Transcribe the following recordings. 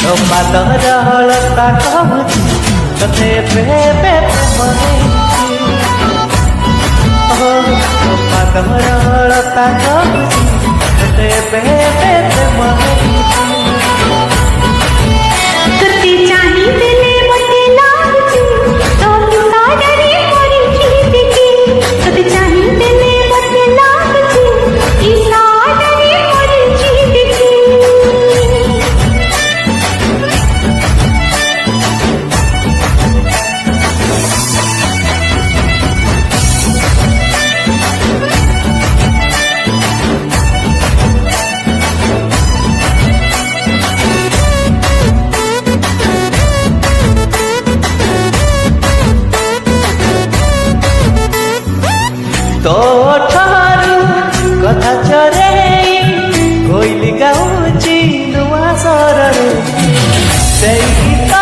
ପାଦର ହଳତା କହୁଛି ତତେ ବେବେ ପାଦର ହଳତା କହୁଛି ତତେ ବେବେ तो ठारू कथा चरे कोइली गाउची नुआ सररे से गीत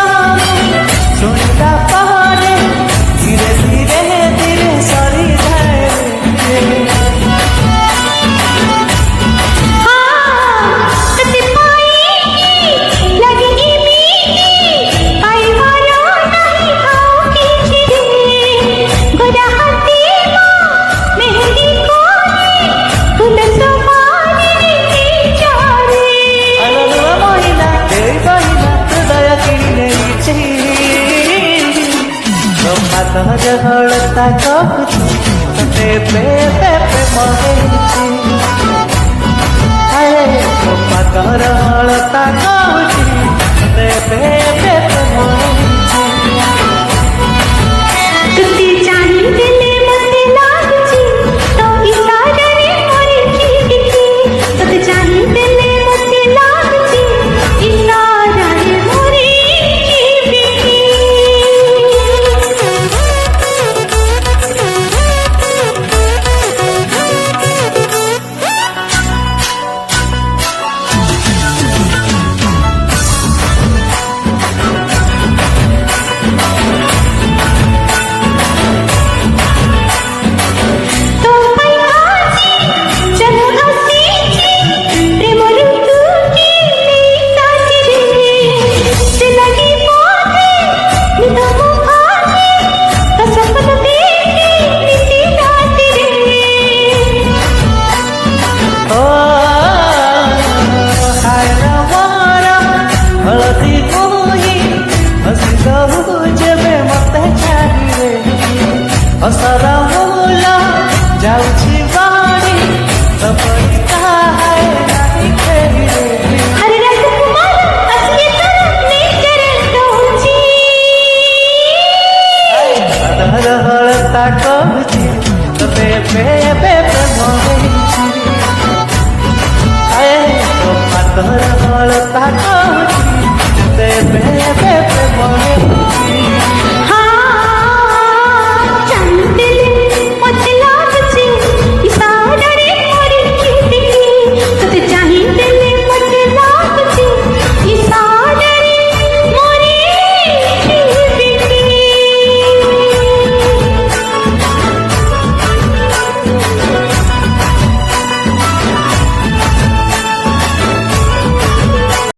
सुनिला पहरे धीरे धीरे धीरे सरी जाए हळता कहुची तते बेबे महेची पादर हळता कहुची तते बेबे महेची तुती चाही दिले मते लागची तो इशारा रे मोरी खिड़की तुती चाही दिले मते लागची इशारा रे मोरी हळदी